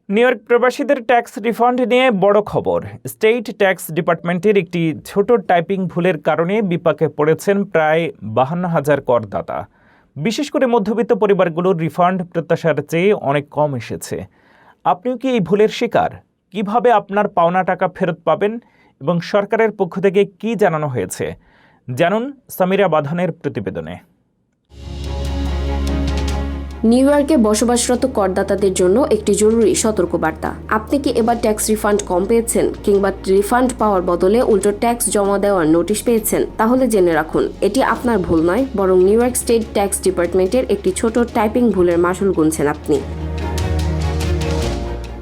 New York প্রবাসীদের tax refund নিয়ে বড় খবর। স্টেট ট্যাক্স ডিপার্টমেন্টের একটি ছোট টাইপিং ভুলের কারণে বিপাকে পড়েছেন প্রায় 52,000 করদাতা। বিশেষ করে মধ্যবিত্ত পরিবারগুলোর রিফান্ড প্রত্যাশার চেয়ে অনেক কম এসেছে। আপনিও কি এই ভুলের শিকার? কিভাবে আপনার পাওনা টাকা ফেরত পাবেন এবং সরকারের পক্ষ থেকে কি জানানো হয়েছে, জানুন সামিরা বাঁধানের প্রতিবেদনে। নিউ ইয়র্কে বসবাসরত করদাতাদের জন্য একটি জরুরি সতর্কবার্তা। আপনি কি এবার ট্যাক্স রিফান্ড কম পেয়েছেন কিংবা রিফান্ড পাওয়ার বদলে উল্টো ট্যাক্স জমা দেওয়ার নোটিশ পেয়েছেন? তাহলে জেনে রাখুন, এটি আপনার ভুল নয়, বরং নিউ ইয়র্ক স্টেট ট্যাক্স ডিপার্টমেন্টের একটি ছোট টাইপিং ভুলের মাসুল গুনছেন আপনি।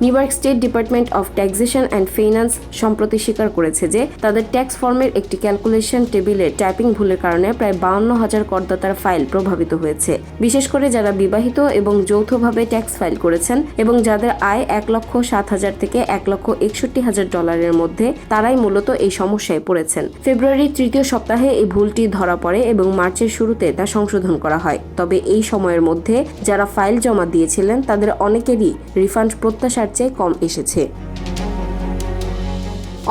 New York state department of taxation and finance সম্প্রতি স্বীকার করেছে যে তাদের ট্যাক্স ফর্মের একটি ক্যালকুলেশন টেবিলে টাইপিং ভুলের কারণে প্রায় 52,000 করদাতার ফাইল প্রভাবিত হয়েছে। বিশেষ করে যারা বিবাহিত এবং যৌথভাবে ট্যাক্স ফাইল করেছেন এবং যাদের আয় $1,07,000 থেকে $1,61,000 মধ্যে, তারাই মূলত এই সমস্যায় পড়েছেন। ফেব্রুয়ারির তৃতীয় সপ্তাহে এই ভুলটি ধরা পড়ে এবং মার্চের শুরুতে তা সংশোধন করা হয়। তবে এই সময়ের মধ্যে যারা ফাইল জমা দিয়েছিলেন তাদের অনেকেরই রিফান্ড প্রত্যাশার চেয়ে কম এসেছে।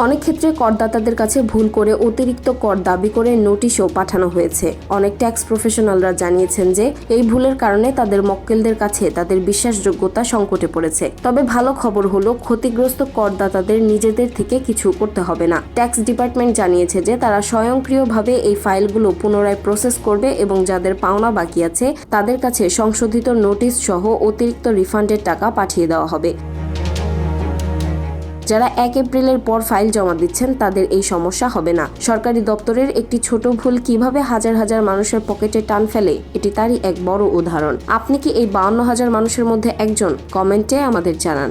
অনেক ক্ষেত্রে করদাতাদের কাছে ভুল করে অতিরিক্ত কর দাবি করে নোটিশও পাঠানো হয়েছে। অনেক ট্যাক্স প্রফেশনালরা জানিয়েছেন যে এই ভুলের কারণে তাদের মক্কেলদের কাছে তাদের বিশ্বাসযোগ্যতা সংকটে পড়েছে। তবে ভালো খবর হলো, ক্ষতিগ্রস্ত করদাতাদের নিজেদের থেকে কিছু করতে হবে না। ট্যাক্স ডিপার্টমেন্ট জানিয়েছে যে তারা স্বয়ংক্রিয়ভাবে এই ফাইলগুলো পুনরায় প্রসেস করবে এবং যাদের পাওনা বাকি আছে তাদের কাছে সংশোধিত নোটিশ সহ অতিরিক্ত রিফান্ডের টাকা পাঠিয়ে দেওয়া হবে। যারা 1 এপ্রিলের পর ফাইল জমা দিচ্ছেন তাদের এই সমস্যা হবে না। সরকারি দপ্তরের একটি ছোট ভুল কিভাবে হাজার হাজার মানুষের পকেটে টান ফেলে, এটি তারই এক বড় উদাহরণ। আপনি কি এই 52,000 মানুষের মধ্যে একজন? কমেন্টে আমাদের জানান।